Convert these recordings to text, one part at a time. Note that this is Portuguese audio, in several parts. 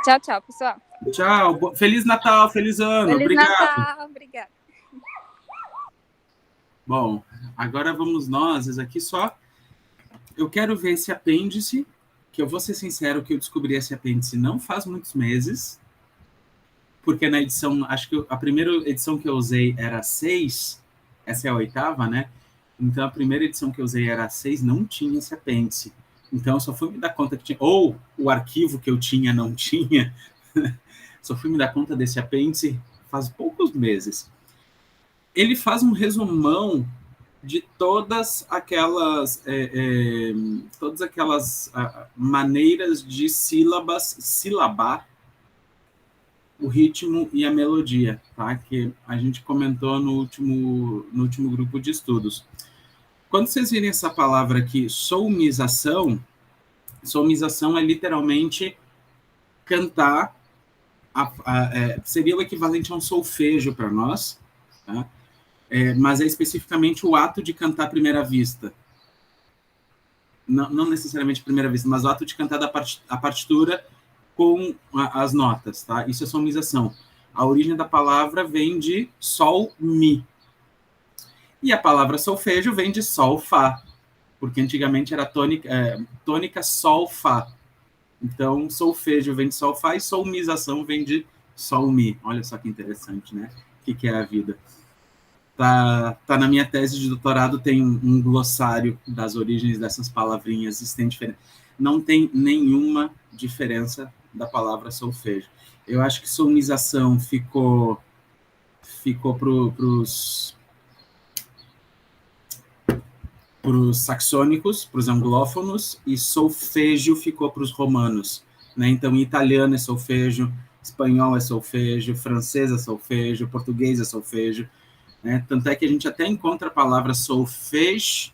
Tchau, tchau, pessoal. Tchau. Feliz Natal, feliz ano. Feliz Obrigado. Natal, obrigada. Bom, agora vamos nós aqui só. Eu quero ver esse apêndice, que eu vou ser sincero que eu descobri esse apêndice não faz muitos meses, porque na edição, acho que a primeira edição que eu usei era 6, essa é a 8ª, né? Então a primeira edição que eu usei era 6, não tinha esse apêndice. Então eu só fui me dar conta que tinha, ou o arquivo que eu tinha não tinha, só fui me dar conta desse apêndice faz poucos meses. Ele faz um resumão de todas aquelas maneiras de silabar o ritmo e a melodia, tá? Que a gente comentou no último grupo de estudos. Quando vocês virem essa palavra aqui, solmização é literalmente cantar, seria o equivalente a um solfejo para nós, tá? Mas é especificamente o ato de cantar à primeira vista. Não necessariamente à primeira vista, mas o ato de cantar a partitura com as notas, tá? Isso é solmização. A origem da palavra vem de sol, mi. E a palavra solfejo vem de sol, fá, porque antigamente era tônica, sol, fá. Então, solfejo vem de sol, fá, e solmização vem de sol, mi. Olha só que interessante, né? O que é a vida? Tá na minha tese de doutorado, tem um glossário das origens dessas palavrinhas, não tem nenhuma diferença da palavra solfejo. Eu acho que solmização ficou para os saxônicos, para os anglófonos, e solfejo ficou para os romanos, né? Então, em italiano é solfejo, espanhol é solfejo, francês é solfejo, português é solfejo, né? Tanto é que a gente até encontra a palavra solfege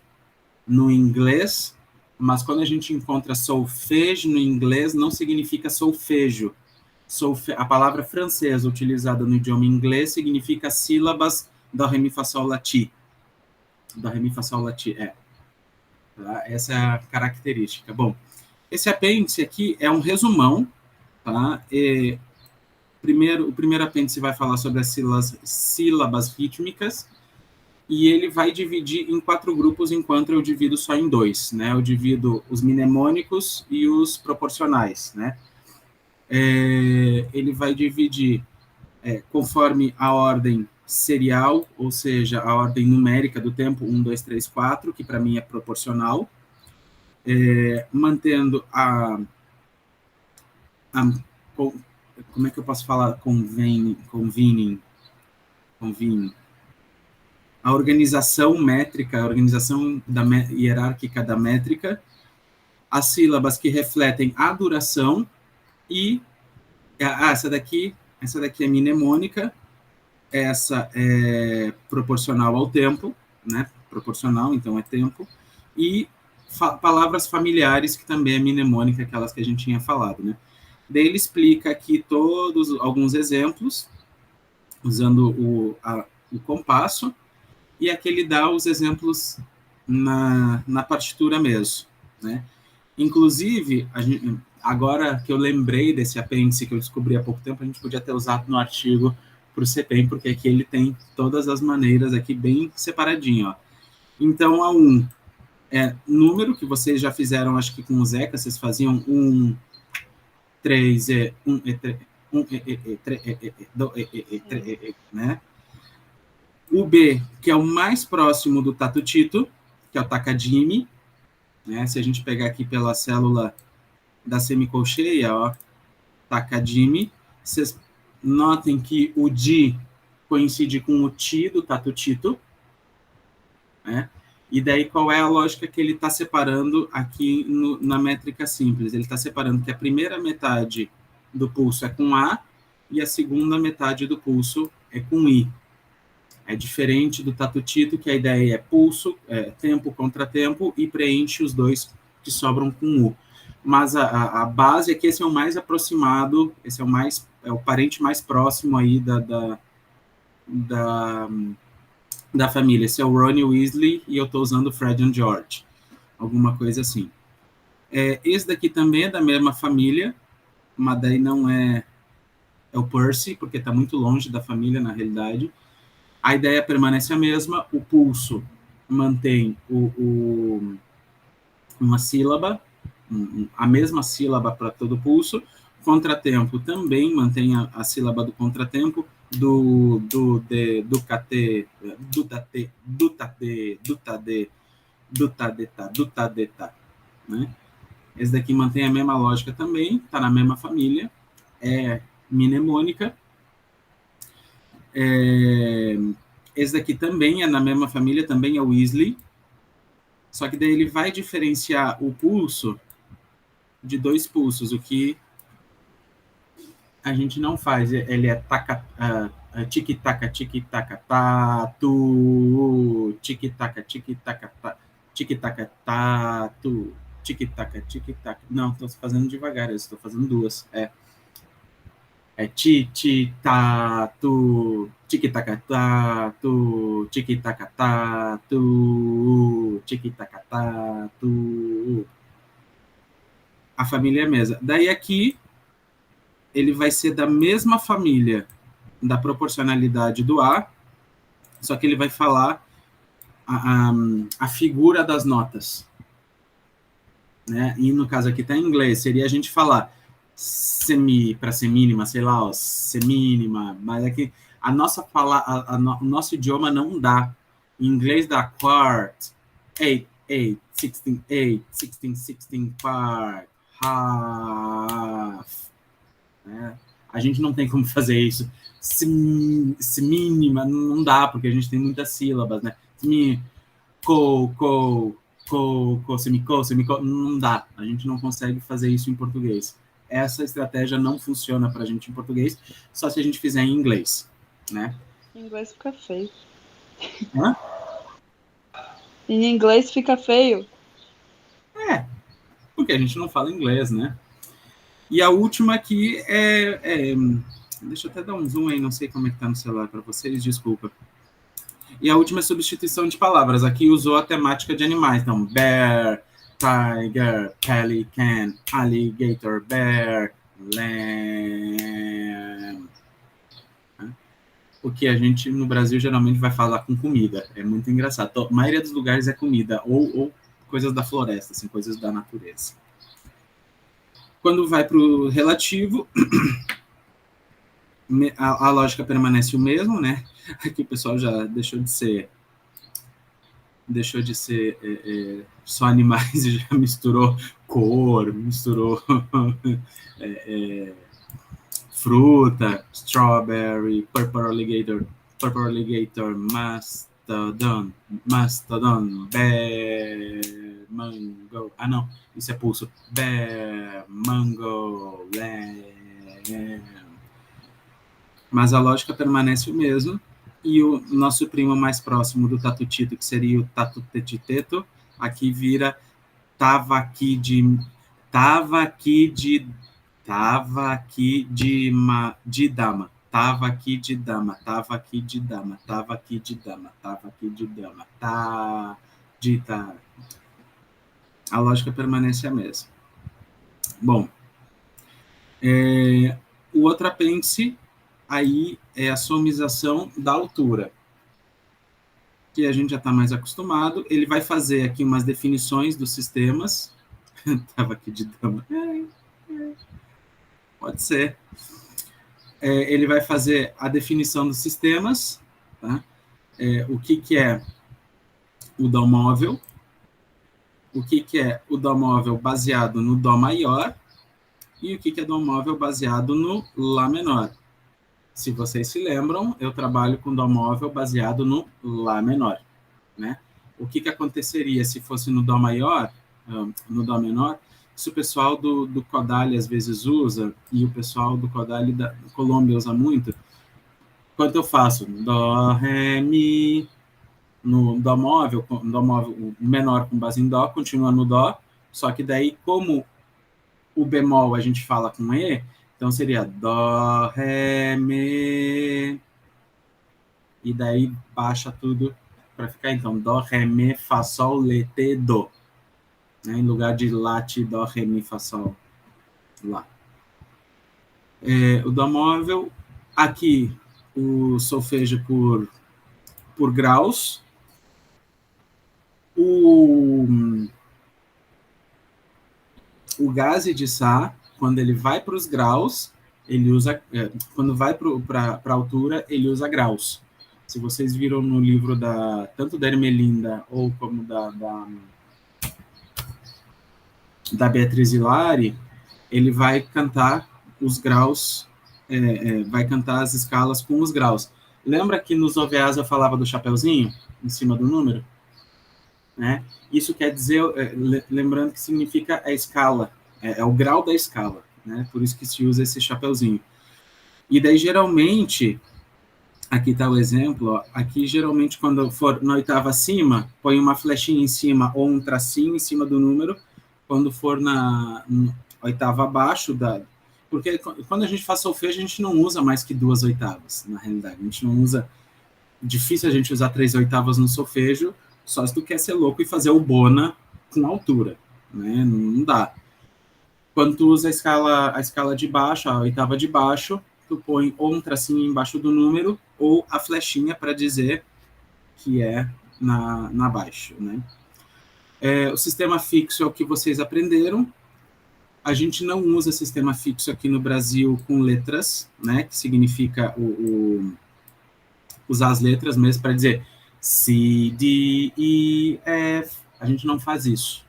no inglês, mas quando a gente encontra solfege no inglês, não significa solfejo. A palavra francesa utilizada no idioma inglês significa sílabas do ré, mi, fá, sol, lá, ti. Do ré, mi, fá, sol, lá, ti, tá? Essa é a característica. Bom, esse apêndice aqui é um resumão, tá? O primeiro apêndice vai falar sobre as sílabas rítmicas, e ele vai dividir em 4 grupos, enquanto eu divido só em 2, né? Eu divido os mnemônicos e os proporcionais, né? Ele vai dividir conforme a ordem serial, ou seja, a ordem numérica do tempo, 1, 2, 3, 4, que para mim é proporcional, mantendo como é que eu posso falar? Convening. A organização métrica, a organização hierárquica da métrica, as sílabas que refletem a duração e essa daqui é mnemônica, essa é proporcional ao tempo, né? Proporcional, então é tempo, e palavras familiares, que também é mnemônica, aquelas que a gente tinha falado, né? Daí ele explica aqui alguns exemplos, usando o compasso, e aqui ele dá os exemplos na partitura mesmo, né? Inclusive, agora que eu lembrei desse apêndice que eu descobri há pouco tempo, a gente podia ter usado no artigo para o CPEM, porque aqui ele tem todas as maneiras aqui bem separadinho, ó. Então, a 1 é número, que vocês já fizeram, acho que com o Zeca, vocês faziam 1, 3, 1, 3, 3, né? O B, que é o mais próximo do tatutito, que é o takadimi, né? Se a gente pegar aqui pela célula da semicolcheia, ó, takadimi, vocês notem que o di coincide com o ti do tatutito, né? E daí qual é a lógica que ele está separando aqui na métrica simples? Ele está separando que a primeira metade do pulso é com A e a segunda metade do pulso é com I. É diferente do tatutito, que a ideia é pulso, tempo contra tempo, e preenche os dois que sobram com U. Mas a base é que esse é o mais aproximado, esse é o parente mais próximo aí da família. Esse é o Ronnie Weasley e eu estou usando o Fred and George, alguma coisa assim. Esse daqui também é da mesma família, mas daí não é o Percy, porque está muito longe da família, na realidade. A ideia permanece a mesma, o pulso mantém uma sílaba, a mesma sílaba para todo pulso. Contratempo também mantém a sílaba do contratempo, do de, do kt, do tate, do tate, do tade, do tadeta, do tadeta, né? Esse daqui mantém a mesma lógica também, está na mesma família, é mnemônica. Esse daqui também é na mesma família, também é o Weasley, só que daí ele vai diferenciar o pulso de dois pulsos, o que a gente não faz. Ele é tic-taca, tic-taca, tatu, tic-taca, tic-taca, tic-taca, tatu, tic-taca, tic-taca. Não, estou fazendo devagar, eu estou fazendo duas. Ti-ti-ta-tu, tic-taca-ta-tu, tic-taca-ta-tu, tic-taca-ta-tu. A família é a mesma. Daí aqui, ele vai ser da mesma família da proporcionalidade do A, só que ele vai falar a figura das notas. Né? E no caso aqui está em inglês, seria a gente falar semi para semínima, sei lá, ó, semínima, mas aqui a nossa o nosso idioma não dá. Em inglês dá quart, 8, 8, 16, 8, 16, 16, quart, half. Né? A gente não tem como fazer isso. Semínima, não dá, porque a gente tem muitas sílabas, né? Co, semicol, não dá. A gente não consegue fazer isso em português. Essa estratégia não funciona para a gente em português, só se a gente fizer em inglês, né? Em inglês fica feio. Hã? Em inglês fica feio. Porque a gente não fala inglês, né? E a última aqui deixa eu até dar um zoom aí, não sei como é que tá no celular para vocês, desculpa. E a última é substituição de palavras. Aqui usou a temática de animais. Então, bear, tiger, pelican, alligator, bear, lamb. O que a gente, no Brasil, geralmente vai falar com comida. É muito engraçado. A maioria dos lugares é comida, ou coisas da floresta, assim, coisas da natureza. Quando vai para o relativo, a lógica permanece o mesmo, né? Aqui o pessoal já deixou de ser só animais e já misturou cor, misturou fruta, strawberry, purple alligator, mastodon, bear, mango. Ah, não, isso é pulso. Bear, mango, lamb. Mas a lógica permanece o mesmo. E o nosso primo mais próximo do tatutito, que seria o tatutetiteto, aqui vira tava aqui de dama, tava aqui de dama, tá, dita. A lógica permanece a mesma. Bom, o outro apêndice aí é a somização da altura, que a gente já está mais acostumado. Ele vai fazer aqui umas definições dos sistemas. Tava aqui de dama. Pode ser. Ele vai fazer a definição dos sistemas, tá? O que é o dó móvel, o que é o dó móvel baseado no dó maior e o que é dó móvel baseado no lá menor. Se vocês se lembram, eu trabalho com dó móvel baseado no lá menor, né? O que aconteceria se fosse no dó maior, no dó menor? Se o pessoal do Kodály às vezes usa, e o pessoal do Kodály da Colômbia usa muito, quando eu faço dó, ré, mi, no dó móvel, o menor com base em dó, continua no dó, só que daí, como o bemol a gente fala com e, então seria dó, ré, mi, e daí baixa tudo para ficar, então, dó, ré, mi, fá, sol, lê, tê, dó. Né, em lugar de lá, ti, dó, ré, mi, fá, sol, lá. O dó móvel, aqui o solfejo por graus. O Gazi de Sá, quando ele vai para os graus, ele usa, quando vai para a altura, ele usa graus. Se vocês viram no livro tanto da Ermelinda ou como da Beatriz Hilari, ele vai cantar os graus, vai cantar as escalas com os graus. Lembra que nos OVAs eu falava do chapeuzinho em cima do número? Né? Isso quer dizer, lembrando que significa a escala, é o grau da escala, né? Por isso que se usa esse chapeuzinho. E daí, geralmente, aqui está o exemplo, ó, aqui geralmente quando for na oitava acima, põe uma flechinha em cima ou um tracinho em cima do número, quando for na oitava abaixo, porque quando a gente faz solfejo, a gente não usa mais que 2 oitavas, na realidade. A gente não usa, difícil a gente usar 3 oitavas no solfejo, só se tu quer ser louco e fazer o bona com altura, né? Não dá. Quando tu usa a escala de baixo, a oitava de baixo, tu põe ou um tracinho embaixo do número ou a flechinha para dizer que é na baixo, né? O sistema fixo é o que vocês aprenderam. A gente não usa sistema fixo aqui no Brasil com letras, né? Que significa usar as letras mesmo para dizer C, D, E, F. A gente não faz isso.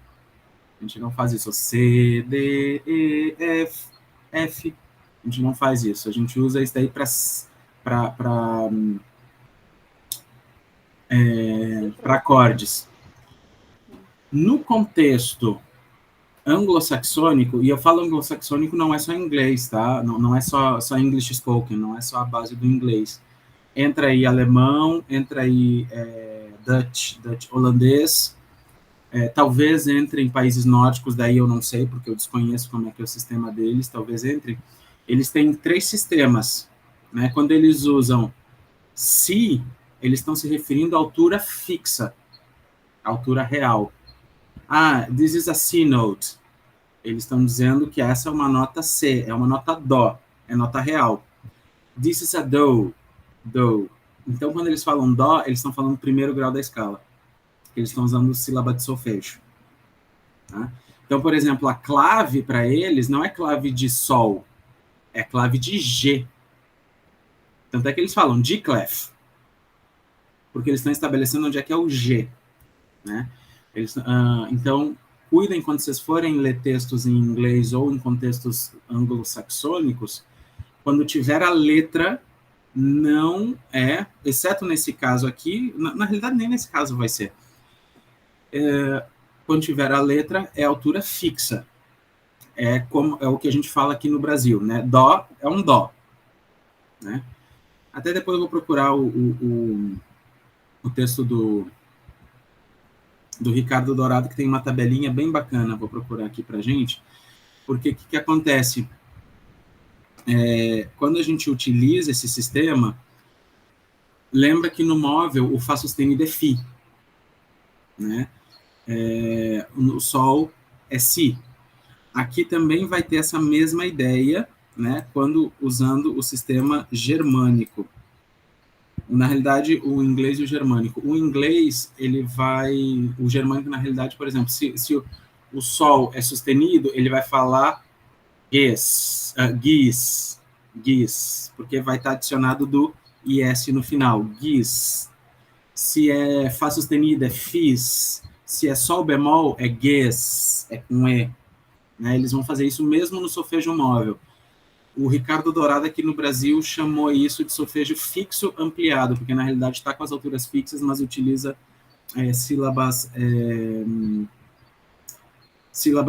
A gente não faz isso. C, D, E, F, F. A gente não faz isso. A gente usa isso daí para acordes. No contexto anglo-saxônico, e eu falo anglo-saxônico não é só inglês, tá? Não é só English spoken, não é só a base do inglês. Entra aí alemão, entra aí Dutch holandês, talvez entre em países nórdicos, daí eu não sei, porque eu desconheço como é que é o sistema deles, talvez entre. Eles têm 3 sistemas, né? Quando eles usam si, eles estão se referindo à altura fixa, altura real. This is a C note. Eles estão dizendo que essa é uma nota C, é uma nota dó, é nota real. This is a do. Então, quando eles falam dó, eles estão falando primeiro grau da escala. Eles estão usando sílaba de solfejo. Tá? Então, por exemplo, a clave para eles não é clave de sol, é clave de G. Tanto é que eles falam de clef, porque eles estão estabelecendo onde é que é o G. Né? Então, cuidem quando vocês forem ler textos em inglês ou em contextos anglo-saxônicos, quando tiver a letra, não é, exceto nesse caso aqui, na realidade nem nesse caso vai ser. Quando tiver a letra, é altura fixa. É o que a gente fala aqui no Brasil, né? Dó é um dó. Né? Até depois eu vou procurar o texto do Ricardo Dourado, que tem uma tabelinha bem bacana, vou procurar aqui pra gente, porque o que acontece? Quando a gente utiliza esse sistema, lembra que no móvel o Fá sustenido é Si, né? O Sol é Si. Aqui também vai ter essa mesma ideia, né? Quando usando o sistema germânico. Na realidade, o inglês e o germânico. O inglês, o germânico, na realidade, por exemplo, se o Sol é sustenido, ele vai falar gis, porque vai estar adicionado do IS no final, gis. Se é Fá sustenido, é fis. Se é Sol bemol, é ges, é com E. Né? Eles vão fazer isso mesmo no solfejo móvel. O Ricardo Dourado aqui no Brasil chamou isso de solfejo fixo ampliado, porque na realidade está com as alturas fixas, mas utiliza sílabas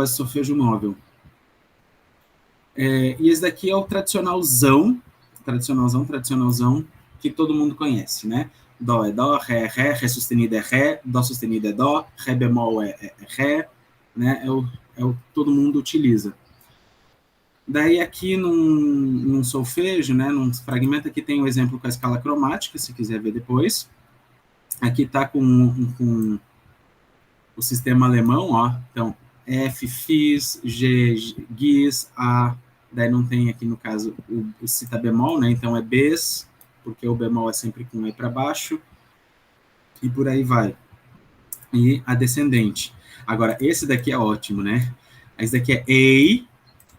de solfejo móvel. E esse daqui é o tradicionalzão, que todo mundo conhece, né? Dó é dó, ré é ré, ré sustenido é ré, dó sustenido é dó, ré bemol é ré, né? É o que todo mundo utiliza. Daí aqui num solfejo, né, num fragmento, aqui tem o exemplo com a escala cromática, se quiser ver depois. Aqui está com o sistema alemão, ó. Então, F, Fis, G, Gis, A, daí não tem aqui, no caso, o cita bemol, né? Então é Bs, porque o bemol é sempre com E para baixo, e por aí vai. E a descendente. Agora, esse daqui é ótimo, né? Esse daqui é A,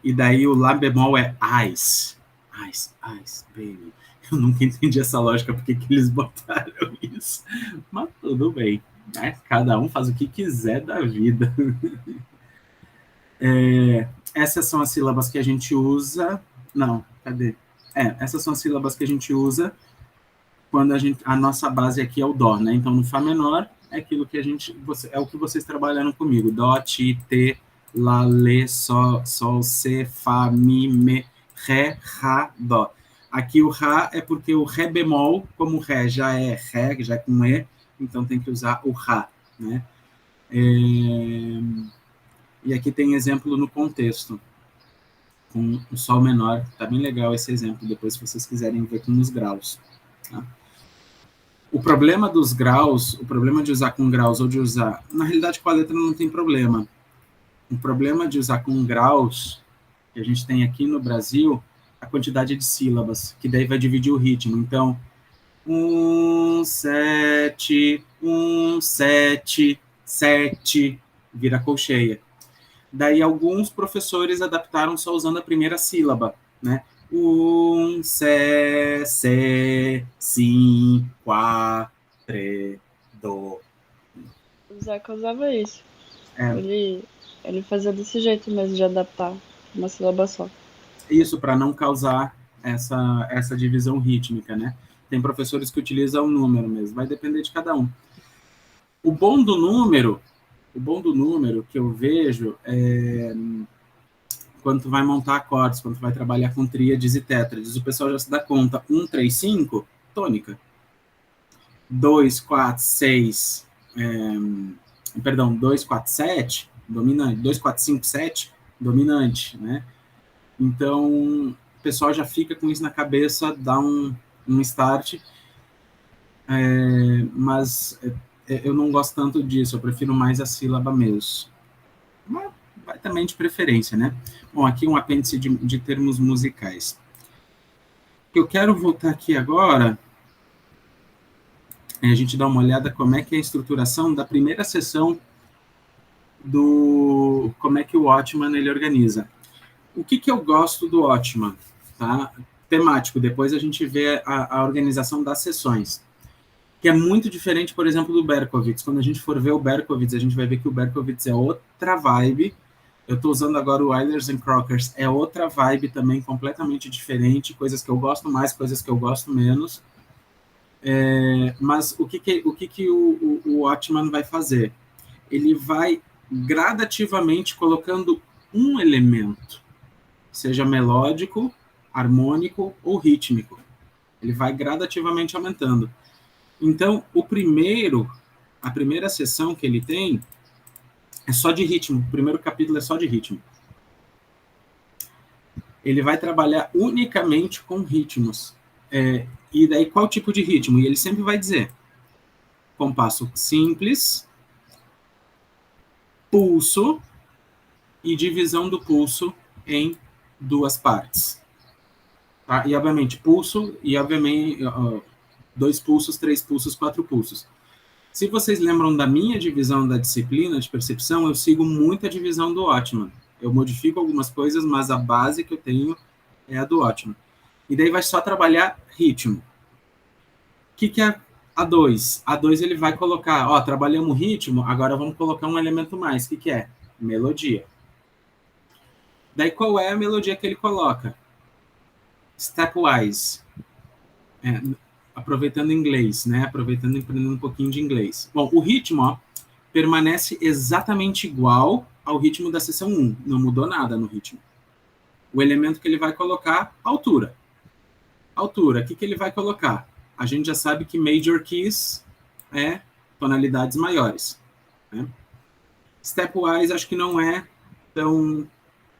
e daí o Lá bemol é Ice. Ice, ice, baby. Eu nunca entendi essa lógica, porque que eles botaram isso. Mas tudo bem, né? Cada um faz o que quiser da vida. Essas são as sílabas que a gente usa. Não, cadê? Essas são as sílabas que a gente usa quando a nossa base aqui é o Dó, né? Então, no Fá menor é aquilo que é o que vocês trabalharam comigo. Dó, Ti, Te, Lá, Lê, Sol, Se, Fá, Mi, Me, Ré, Rá, Dó. Aqui o Rá é porque o Ré bemol, como Ré já é Ré, já é com E, então tem que usar o Rá, né? E aqui tem exemplo no contexto, com o Sol menor. Tá bem legal esse exemplo, depois se vocês quiserem ver com os graus. Tá? O problema dos graus, o problema de usar com graus ou de usar... Na realidade, com a letra não tem problema. O problema de usar com graus, que a gente tem aqui no Brasil, a quantidade de sílabas, que daí vai dividir o ritmo. Então, 7, 7, 7, vira colcheia. Daí alguns professores adaptaram só usando a primeira sílaba, né? Se, sim, quatro, do. O Zeca usava isso. É, Ele fazia desse jeito mesmo, de adaptar uma sílaba só. isso para não causar essa divisão rítmica, né? Tem professores que utilizam o número mesmo, vai depender de cada um. O bom do número que eu vejo é quando tu vai montar acordes, quando tu vai trabalhar com tríades e tétrades, o pessoal já se dá conta. 1, 3, 5, tônica. 2, 4, 6, perdão, 2, 4, 7, dominante. 2, 4, 5, 7, dominante, né? Então, o pessoal já fica com isso na cabeça, dá um start, mas eu não gosto tanto disso, eu prefiro mais a sílaba mesmo. Mas vai também de preferência, né? Bom, aqui um apêndice de termos musicais. Eu quero voltar aqui agora, a gente dá uma olhada como é que é a estruturação da primeira sessão como é que o Watchman ele organiza. O que eu gosto do Watchman? Tá? Temático, depois a gente vê a organização das sessões, que é muito diferente, por exemplo, do Berkowitz. Quando a gente for ver o Berkowitz, a gente vai ver que o Berkowitz é outra vibe. Eu estou usando agora o Eilers and Crockers, é outra vibe também, completamente diferente, coisas que eu gosto mais, coisas que eu gosto menos. Mas o que o Watchman vai fazer? Ele vai gradativamente colocando um elemento, seja melódico, harmônico ou rítmico. Ele vai gradativamente aumentando. Então, a primeira sessão que ele tem é só de ritmo. O primeiro capítulo é só de ritmo. Ele vai trabalhar unicamente com ritmos. E daí, qual tipo de ritmo? E ele sempre vai dizer compasso simples, pulso e divisão do pulso em duas partes. Tá? E, obviamente, pulso e, obviamente, 2 pulsos, 3 pulsos, 4 pulsos. Se vocês lembram da minha divisão da disciplina de percepção, eu sigo muito a divisão do Watchman. Eu modifico algumas coisas, mas a base que eu tenho é a do Watchman. E daí vai só trabalhar ritmo. O que é a 2? A 2 ele vai colocar, trabalhamos ritmo, agora vamos colocar um elemento mais. O que é? Melodia. Daí qual é a melodia que ele coloca? Stepwise. Aproveitando inglês, né? Aproveitando e aprendendo um pouquinho de inglês. Bom, o ritmo permanece exatamente igual ao ritmo da sessão 1. Não mudou nada no ritmo. O elemento que ele vai colocar, altura. Altura, o que ele vai colocar? A gente já sabe que major keys é tonalidades maiores. Né? Stepwise acho que não é tão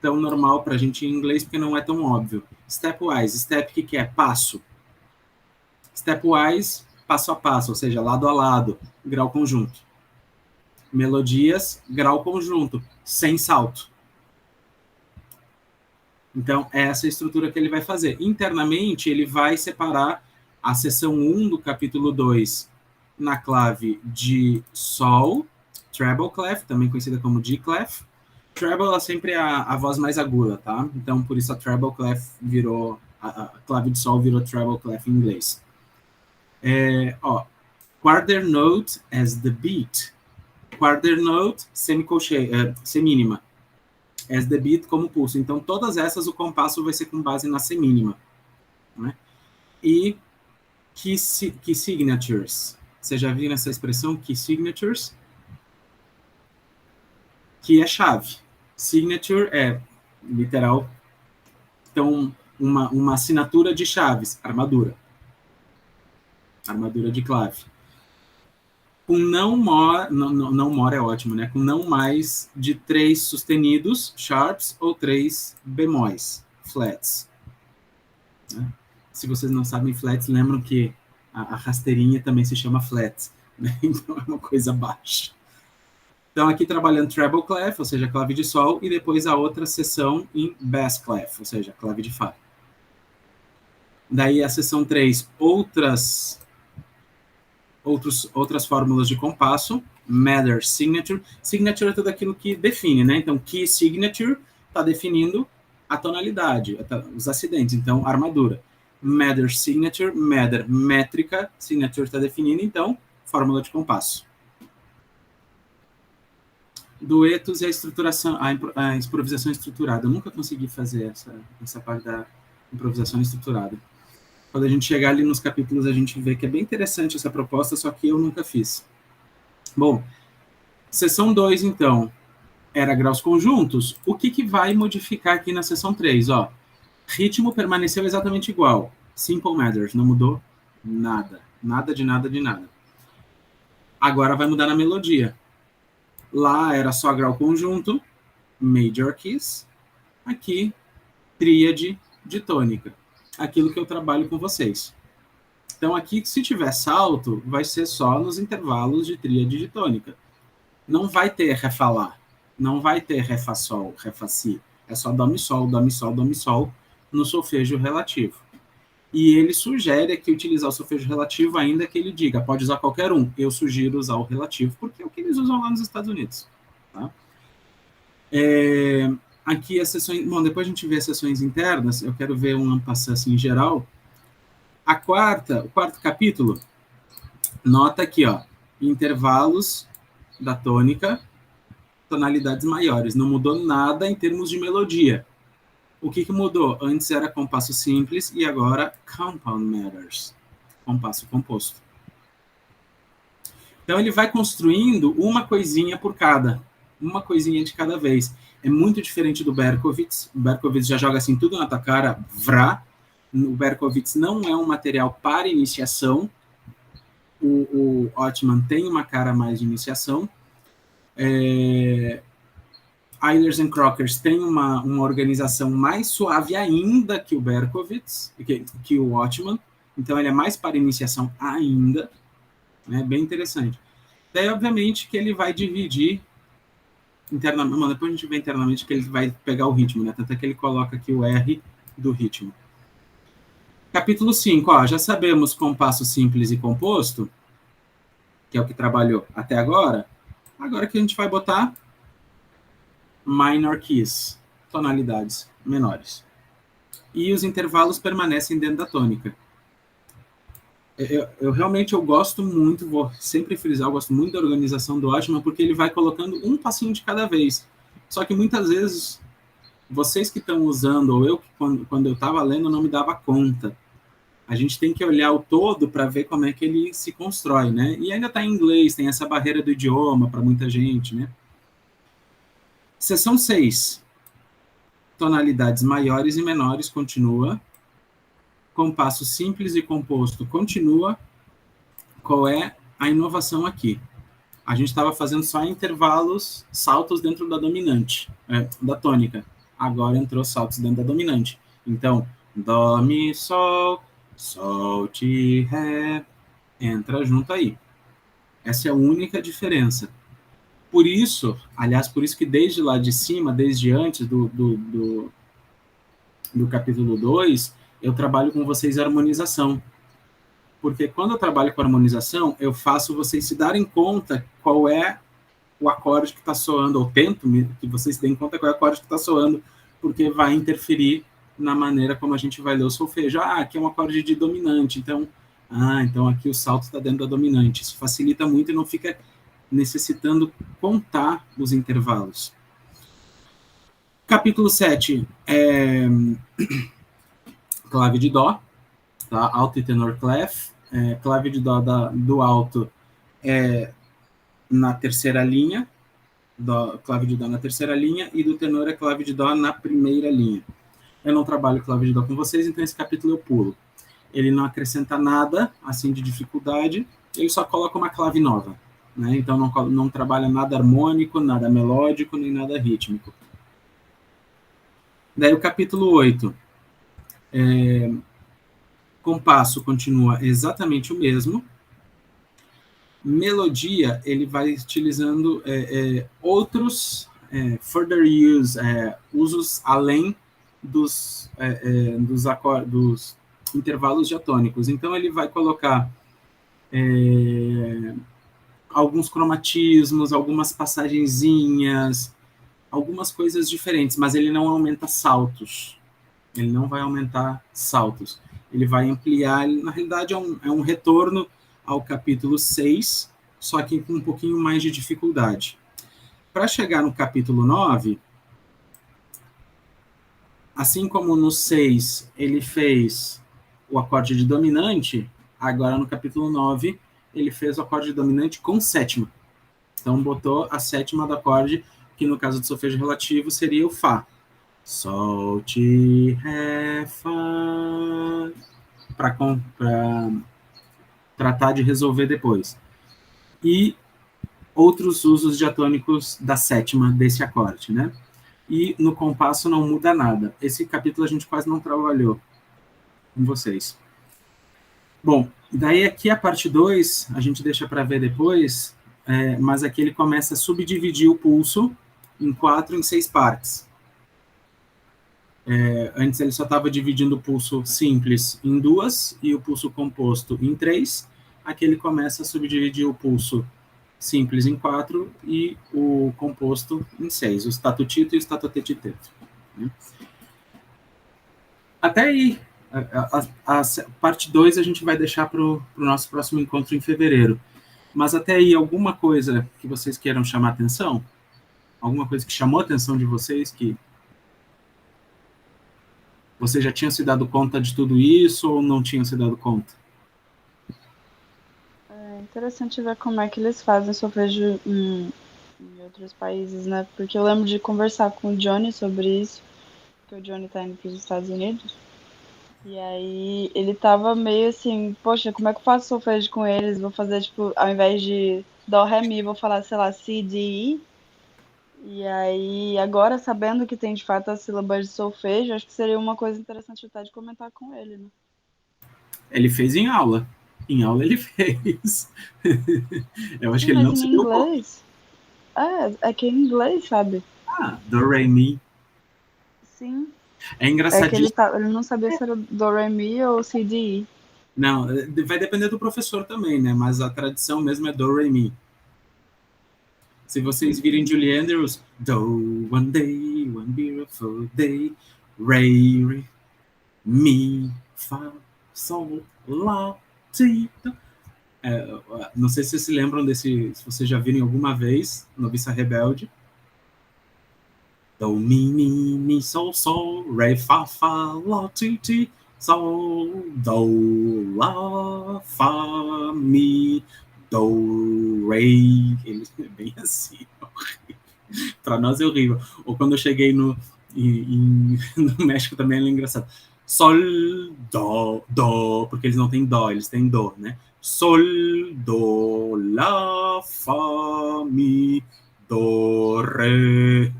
normal para a gente em inglês, porque não é tão óbvio. Stepwise, step que é? Passo. Stepwise, passo a passo, ou seja, lado a lado, grau conjunto. Melodias, grau conjunto, sem salto. Então, essa é a estrutura que ele vai fazer. Internamente, ele vai separar a seção 1 do capítulo 2 na clave de Sol, treble clef, também conhecida como D clef. Treble é sempre a voz mais aguda, tá? Então, por isso a treble clef virou, a clave de Sol virou treble clef em inglês. Quarter note as the beat. Quarter note, semínima. As the beat como pulso. Então, todas essas, o compasso vai ser com base na semínima. Né? E key signatures. Você já viu essa expressão, key signatures? Que é chave. Signature é, literal, então, uma assinatura de chaves, armadura. Armadura de clave. Com não more é ótimo, né? Com não mais de 3 sustenidos, sharps, ou 3 bemóis, flats. Né? Se vocês não sabem flats, lembram que a rasteirinha também se chama flats, né? Então é uma coisa baixa. Então aqui trabalhando treble clef, ou seja, clave de sol, e depois a outra seção em bass clef, ou seja, clave de fá. Daí a seção 3, outras fórmulas de compasso, matter signature. Signature é tudo aquilo que define, né? Então, key signature está definindo a tonalidade, os acidentes, então, armadura. Matter signature, matter métrica, signature está definindo, então, fórmula de compasso. Duetos e a estruturação, a improvisação estruturada. Eu nunca consegui fazer essa parte da improvisação estruturada. Quando a gente chegar ali nos capítulos, a gente vê que é bem interessante essa proposta, só que eu nunca fiz. Bom, seção 2, então, era graus conjuntos. O que vai modificar aqui na seção 3? Ó, ritmo permaneceu exatamente igual. Simple matters, não mudou nada. Nada de nada de nada. Agora vai mudar na melodia. Lá era só grau conjunto, major keys. Aqui, tríade de tônica. Aquilo que eu trabalho com vocês. Então, aqui, se tiver salto, vai ser só nos intervalos de tríade de tônica. Não vai ter ré-fá-lá. Não vai ter ré-fá-sol, ré-fá-si. É só dó-mi-sol, dó-mi-sol, dó-mi-sol no solfejo relativo. E ele sugere que utilizar o solfejo relativo, ainda que ele diga, pode usar qualquer um. Eu sugiro usar o relativo, porque é o que eles usam lá nos Estados Unidos. Tá? Aqui as sessões... Bom, depois a gente vê as sessões internas. Eu quero ver um passar assim em geral. O quarto capítulo, nota aqui, ó, intervalos da tônica, tonalidades maiores. Não mudou nada em termos de melodia. O que mudou? Antes era compasso simples e agora compound matters, compasso composto. Então ele vai construindo uma coisinha por cada, uma coisinha de cada vez. É muito diferente do Berkowitz. O Berkowitz já joga assim tudo na tua cara, vrá. O Berkowitz não é um material para iniciação. O Ottman tem uma cara mais de iniciação. Eilers and Crockers tem uma organização mais suave ainda que o Berkowitz, que o Ottman. Então ele é mais para iniciação ainda. É bem interessante. Daí, obviamente, que ele vai dividir internamente. Depois a gente vê internamente que ele vai pegar o ritmo, né? Tanto é que ele coloca aqui o R do ritmo. Capítulo 5, ó, já sabemos compasso simples e composto, que é o que trabalhou até agora. Agora que a gente vai botar minor keys, tonalidades menores. E os intervalos permanecem dentro da tônica. Eu realmente gosto muito, vou sempre frisar, eu gosto muito da organização do Ottman, porque ele vai colocando um passinho de cada vez. Só que muitas vezes, vocês que estão usando, ou eu, quando eu estava lendo, não me dava conta. A gente tem que olhar o todo para ver como é que ele se constrói, né? E ainda está em inglês, tem essa barreira do idioma para muita gente, né? Seção 6. Tonalidades maiores e menores continua. Compasso simples e composto continua. Qual é a inovação aqui? A gente estava fazendo só intervalos, saltos dentro da dominante, da tônica. Agora entrou saltos dentro da dominante. Então, dó, mi, sol, sol, ti, ré, entra junto aí. Essa é a única diferença. Por isso, aliás, por isso que desde lá de cima, desde antes do capítulo 2, eu trabalho com vocês harmonização. Porque quando eu trabalho com harmonização, eu faço vocês se darem conta qual é o acorde que está soando, ou tento que vocês se deem conta qual é o acorde que está soando, porque vai interferir na maneira como a gente vai ler o solfejo. Aqui é um acorde de dominante, então aqui o salto está dentro da dominante. Isso facilita muito e não fica necessitando contar os intervalos. Capítulo 7 é clave de dó, tá? Alto e tenor clef. Clave de dó do alto é na terceira linha, clave de dó na terceira linha, e do tenor é clave de dó na primeira linha. Eu não trabalho clave de dó com vocês, então esse capítulo eu pulo. Ele não acrescenta nada, assim, de dificuldade, ele só coloca uma clave nova, né? Então não trabalha nada harmônico, nada melódico, nem nada rítmico. Daí o capítulo 8, compasso continua exatamente o mesmo. Melodia, ele vai utilizando outros further use, usos além dos intervalos diatônicos. Então, ele vai colocar alguns cromatismos, algumas passagenzinhas, algumas coisas diferentes, mas ele não aumenta saltos. Ele não vai aumentar saltos. Ele vai ampliar, na realidade é um retorno ao capítulo 6, só que com um pouquinho mais de dificuldade. Para chegar no capítulo 9, assim como no 6 ele fez o acorde de dominante, agora no capítulo 9 ele fez o acorde de dominante com sétima. Então botou a sétima do acorde, que no caso do solfejo relativo seria o Fá. Sol, Ti, Ré, Fá, para tratar de resolver depois. E outros usos diatônicos da sétima desse acorde, né? E no compasso não muda nada. Esse capítulo a gente quase não trabalhou com vocês. Bom, daí aqui a parte 2, a gente deixa para ver depois, mas aqui ele começa a subdividir o pulso em 4, em 6 partes. Antes ele só estava dividindo o pulso simples em 2 e o pulso composto em 3. Aqui ele começa a subdividir o pulso simples em 4 e o composto em 6, o statutito e o statotetiteto. Né? Até aí, a parte 2 a gente vai deixar para o nosso próximo encontro em fevereiro. Mas até aí, alguma coisa que vocês queiram chamar atenção? Alguma coisa que chamou a atenção de vocês, que vocês já tinham se dado conta de tudo isso ou não tinham se dado conta? É interessante ver como é que eles fazem solfejo em outros países, né? Porque eu lembro de conversar com o Johnny sobre isso, porque o Johnny tá indo para os Estados Unidos. E aí ele tava meio assim, poxa, como é que eu faço solfejo com eles? Vou fazer, tipo, ao invés de dó, ré, mi, vou falar, sei lá, si, di, i. E aí, agora sabendo que tem de fato as sílabas de solfejo, acho que seria uma coisa interessante até de comentar com ele, né? Ele fez em aula. Em aula ele fez. Eu acho Sim, que ele mas não em se deu conta. inglês. É que em inglês, sabe? Do, re, mi. Sim. É É que engraçadíssimo. ele não sabia se era do, ré, mi ou si, di, i. Não, vai depender do professor também, né? Mas a tradição mesmo é do, re, mi. Se vocês virem Julie Andrews, do, one day, one beautiful day, re, re, mi, fa, sol, lá, ti. Não sei se vocês se lembram desse, se vocês já viram alguma vez, Noviça Rebelde. Do, mi, sol, sol, re, fa, lá, ti, sol, do, lá, fa, mi, do, re. Ele é bem assim. Para nós é horrível. Ou quando eu cheguei no México também é engraçado. Sol, do, porque eles não têm dó, eles têm dó, né? Sol, do, lá, fa, mi, do, re.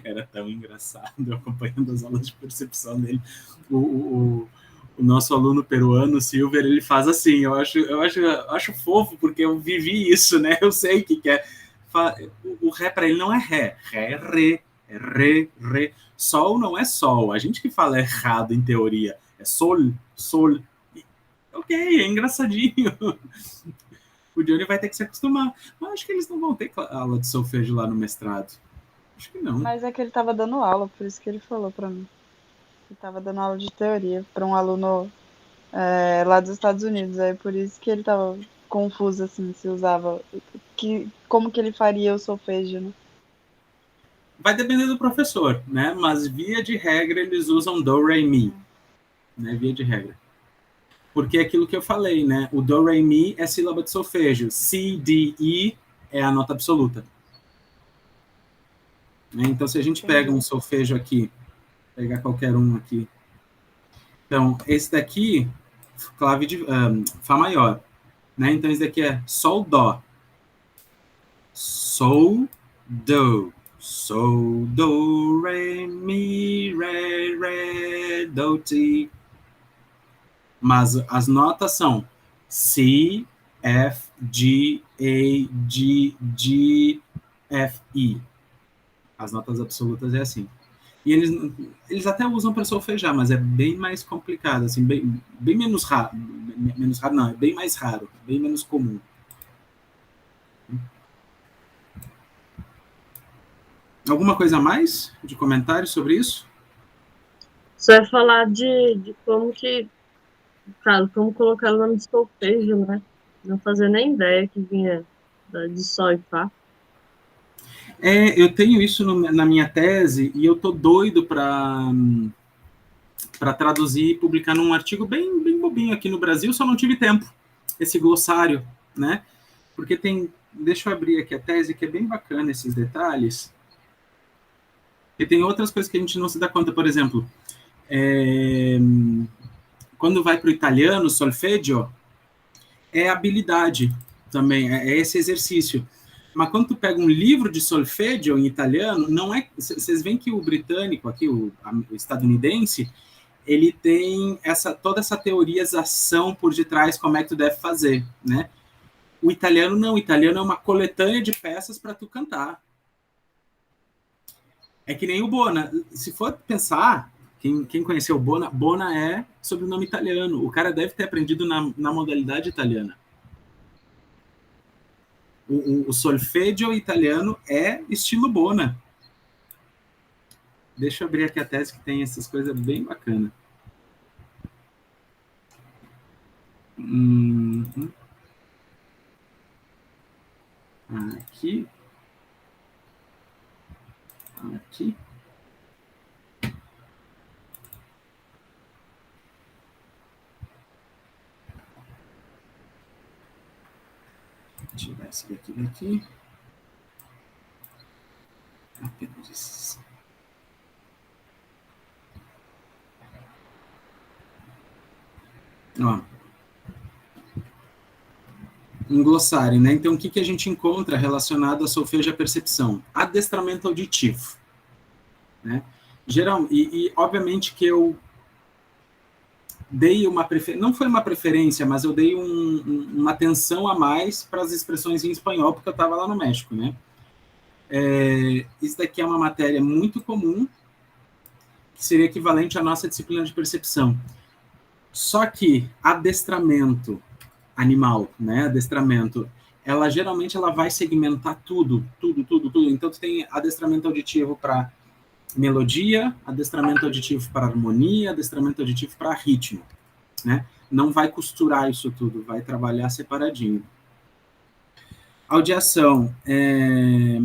Era tão engraçado, eu acompanhando as aulas de percepção dele. O nosso aluno peruano, Silver, ele faz assim, eu acho fofo, porque eu vivi isso, né? Eu sei o que é. O ré para ele não é ré, ré é re. É re, re. Sol não é sol. A gente que fala errado em teoria. É sol, sol. Ok, é engraçadinho. O Johnny vai ter que se acostumar. Mas acho que eles não vão ter aula de solfejo lá no mestrado. Acho que não. Mas é que ele tava dando aula, por isso que ele falou pra mim. Ele tava dando aula de teoria pra um aluno lá dos Estados Unidos. Aí por isso que ele tava confuso, assim, se usava. Como que ele faria o solfejo, né? Vai depender do professor, né? Mas via de regra eles usam do, re, mi, né? Via de regra. Porque é aquilo que eu falei, né? O do, re, mi é sílaba de solfejo. Si, di, i é a nota absoluta. Então, se a gente pega um solfejo aqui, pegar qualquer um aqui. Então, esse daqui, clave de Fá maior. Né? Então, esse daqui é Sol, Dó. Sol, Do. Sol, Do, Re, Mi, Re, Re, Do, Ti. Mas as notas são C, F, G, A, G, F, I. As notas absolutas é assim. E eles até usam para solfejar, mas é bem mais complicado, assim, bem menos raro. Menos raro, não, é bem mais raro, bem menos comum. Alguma coisa a mais de comentário sobre isso? Você vai falar de como que, cara, como colocar o nome de solfejo, né? Não fazia nem ideia que vinha de Sol e Fá. Eu tenho isso na minha tese e eu tô doido para traduzir e publicar num artigo bem bobinho aqui no Brasil, só não tive tempo. Esse glossário, né? Porque tem... Deixa eu abrir aqui a tese, que é bem bacana esses detalhes. E tem outras coisas que a gente não se dá conta. Por exemplo, quando vai para o italiano, solfeggio, é habilidade também, é esse exercício. Mas quando tu pega um livro de solfeggio em italiano, não é... Vocês veem que o britânico, aqui, o estadunidense, ele tem toda essa teorização por detrás, como é que tu deve fazer, né? O italiano não, o italiano é uma coletânea de peças para tu cantar. É que nem o Bona. Se for pensar, quem conheceu o Bona, Bona é sobrenome italiano. O cara deve ter aprendido na modalidade italiana. O solfeggio italiano é estilo Bona. Deixa eu abrir aqui a tese que tem essas coisas bem bacanas. Aqui. Aqui. Tirar esse daqui. Apenas isso. Ó. Um glossário, né? Então, o que a gente encontra relacionado a solfejo e a percepção? Adestramento auditivo. Né? Obviamente que eu dei uma preferência, não foi uma preferência, mas eu dei uma atenção a mais para as expressões em espanhol, porque eu estava lá no México, né? Isso daqui é uma matéria muito comum, que seria equivalente à nossa disciplina de percepção. Só que adestramento animal, né? Adestramento, geralmente ela vai segmentar tudo. Então, tu tem adestramento auditivo para melodia, adestramento auditivo para harmonia, adestramento auditivo para ritmo, né? Não vai costurar isso tudo, vai trabalhar separadinho. Audiação é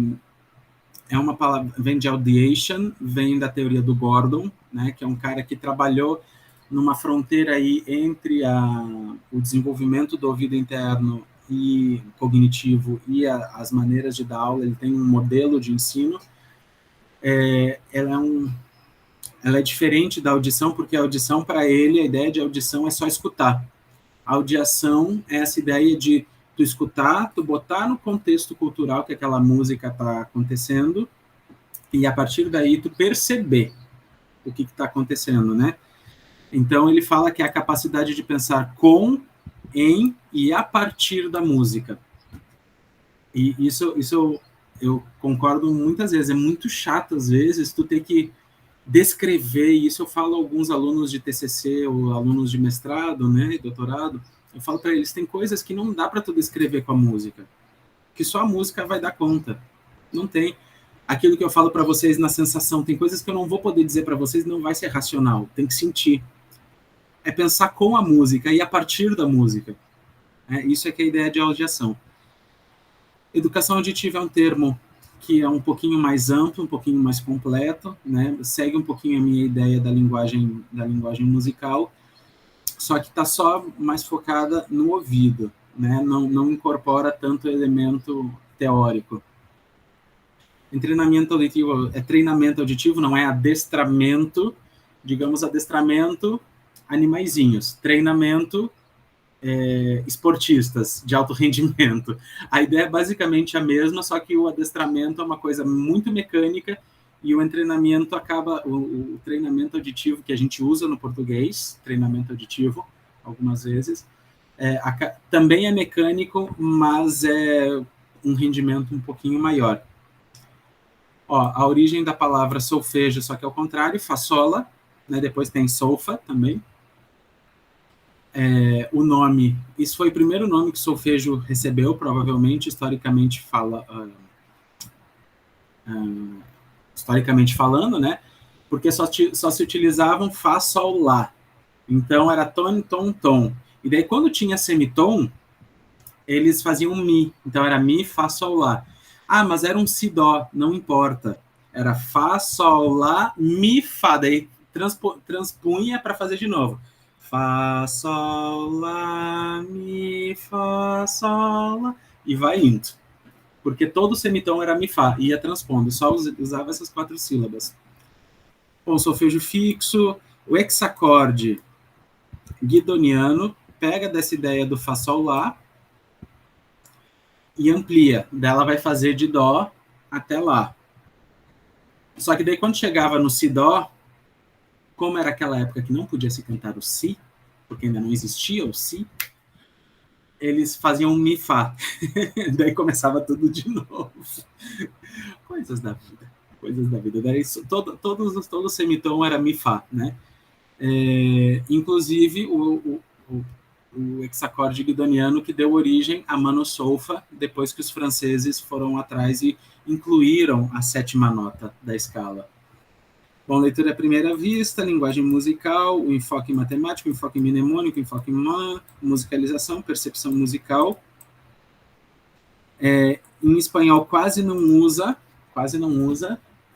uma palavra, vem de audiation, vem da teoria do Gordon, né? Que é um cara que trabalhou numa fronteira aí entre o desenvolvimento do ouvido interno e cognitivo e as maneiras de dar aula. Ele tem um modelo de ensino. Ela é diferente da audição, porque a audição, para ele, a ideia de audição é só escutar. A audiação é essa ideia de tu escutar, tu botar no contexto cultural que aquela música está acontecendo, e a partir daí tu perceber o que está acontecendo, né? Então ele fala que é a capacidade de pensar com, em e a partir da música. E isso eu concordo muitas vezes, é muito chato às vezes tu ter que descrever, e isso eu falo a alguns alunos de TCC ou alunos de mestrado, né, e doutorado, eu falo para eles, tem coisas que não dá para tu descrever com a música, que só a música vai dar conta. Não tem. Aquilo que eu falo para vocês na sensação, tem coisas que eu não vou poder dizer para vocês, não vai ser racional, tem que sentir. É pensar com a música e a partir da música. Isso é que é a ideia de audiação. Educação auditiva é um termo que é um pouquinho mais amplo, um pouquinho mais completo, né? Segue um pouquinho a minha ideia da linguagem musical, só que está só mais focada no ouvido, né? Não incorpora tanto elemento teórico. Em treinamento auditivo, é treinamento auditivo, não é adestramento, digamos, adestramento animaizinhos, treinamento esportistas de alto rendimento. A ideia é basicamente a mesma, só que o adestramento é uma coisa muito mecânica e o treinamento acaba, o treinamento auditivo que a gente usa no português, treinamento auditivo, algumas vezes, também é mecânico, mas é um rendimento um pouquinho maior. Ó, a origem da palavra solfejo, só que ao contrário, façola, né? Depois tem solfa também. O nome, isso foi o primeiro nome que solfejo recebeu, provavelmente, historicamente falando, né? Porque só se utilizavam fá, sol, lá. Então era tom, tom, tom. E daí quando tinha semitom, eles faziam mi. Então era mi, fá, sol, lá. Ah, mas era um si, dó, não importa. Era fá, sol, lá, mi, fá. Daí transpunha para fazer de novo. Fá, sol, lá, mi, fá, sol, lá. E vai indo. Porque todo semitom era mi, fá. Ia transpondo. Só usava essas 4 sílabas. Bom, solfejo fixo. O hexacorde guidoniano pega dessa ideia do fá, sol, lá e amplia. Dela vai fazer de dó até lá. Só que daí quando chegava no si, dó, como era aquela época que não podia se cantar o si, porque ainda não existia o si, eles faziam mi, fá. Daí começava tudo de novo. Coisas da vida. Daí todo semitom era mi, fá, né? Inclusive o hexacorde guidoniano que deu origem à mano-solfa, depois que os franceses foram atrás e incluíram a 7ª nota da escala. Bom, leitura à primeira vista, linguagem musical, o enfoque matemático, o enfoque mnemônico, o enfoque musicalização, percepção musical. Em espanhol quase não usa,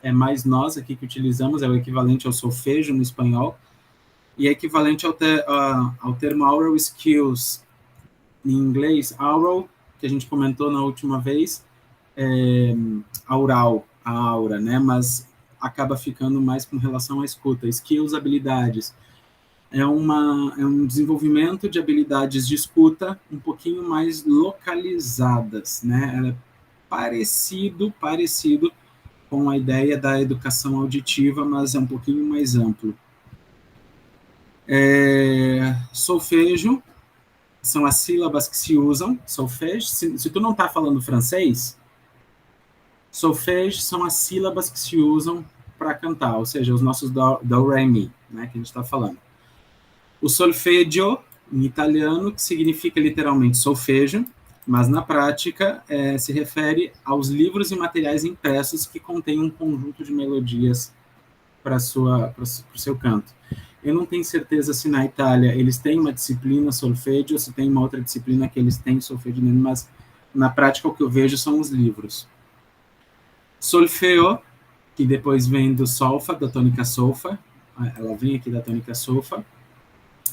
é mais nós aqui que utilizamos, é o equivalente ao solfejo no espanhol, e é equivalente ao termo aural skills em inglês. Aural, que a gente comentou na última vez, aural, a aura, né? Mas acaba ficando mais com relação à escuta. Skills, habilidades. É um desenvolvimento de habilidades de escuta um pouquinho mais localizadas, né? Ela é parecido com a ideia da educação auditiva, mas é um pouquinho mais amplo. Solfejo são as sílabas que se usam. Solfejo, se tu não está falando francês, solfejo são as sílabas que se usam para cantar, ou seja, os nossos do, ré, mi, né, que a gente está falando. O solfeggio, em italiano, que significa literalmente solfejo, mas na prática se refere aos livros e materiais impressos que contêm um conjunto de melodias para o seu canto. Eu não tenho certeza se na Itália eles têm uma disciplina solfeggio ou se tem uma outra disciplina que eles têm solfeggio, mas na prática o que eu vejo são os livros. Solfeo, que depois vem do solfa, da tônica solfa, ela vem aqui da tônica solfa,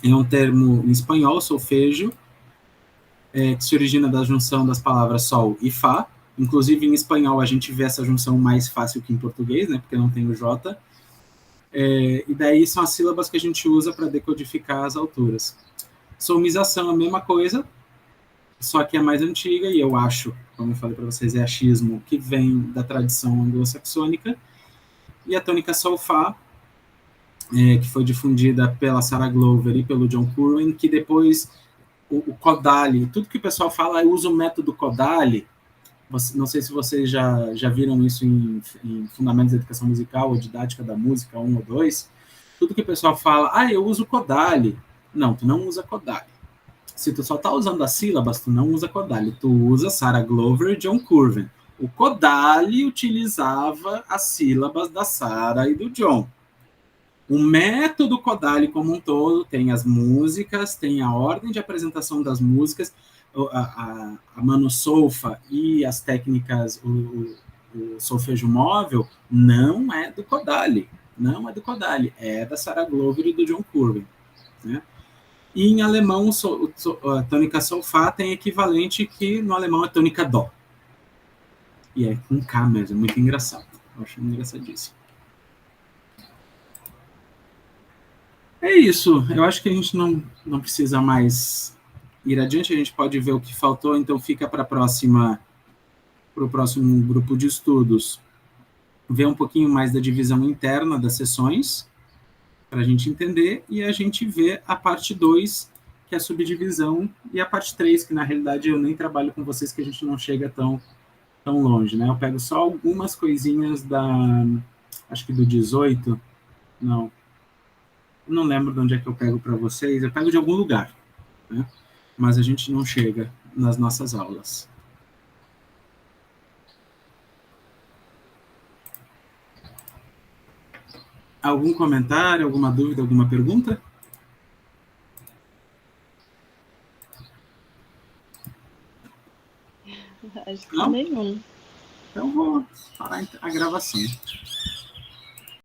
é um termo em espanhol, solfejo, que se origina da junção das palavras sol e fá. Inclusive em espanhol a gente vê essa junção mais fácil que em português, né, porque não tem o J. E daí são as sílabas que a gente usa para decodificar as alturas. Solmização, a mesma coisa, só que é mais antiga, e eu acho, como eu falei para vocês, é achismo que vem da tradição anglo-saxônica. E a tônica sol-fá, que foi difundida pela Sarah Glover e pelo John Curwen, que depois o Kodály, tudo que o pessoal fala, usa o método Kodály, não sei se vocês já viram isso em Fundamentos da Educação Musical ou Didática da Música 1 ou 2, tudo que o pessoal fala, eu uso Kodály. Não, tu não usa Kodály. Se tu só tá usando as sílabas, tu não usa Kodály. Tu usa Sarah Glover e John Curven. O Kodály utilizava as sílabas da Sarah e do John. O método Kodály como um todo tem as músicas, tem a ordem de apresentação das músicas, a mano-solfa e as técnicas, o solfejo móvel, não é do Kodály. Não é do Kodály, é da Sarah Glover e do John Curven. Né? E em alemão, a tônica solfá tem equivalente que no alemão é tônica dó. E é com K mesmo, é muito engraçado. Eu acho engraçadíssimo. É isso, eu acho que a gente não precisa mais ir adiante, a gente pode ver o que faltou, então fica para o próximo grupo de estudos, ver um pouquinho mais da divisão interna das sessões, para a gente entender, e a gente vê a parte 2, que é a subdivisão, e a parte 3, que na realidade eu nem trabalho com vocês, que a gente não chega tão longe, né? Eu pego só algumas coisinhas acho que do 18, não lembro de onde é que eu pego para vocês, eu pego de algum lugar, né? Mas a gente não chega nas nossas aulas. Algum comentário, alguma dúvida, alguma pergunta? Acho que não? Nenhum. Então vou parar a gravação.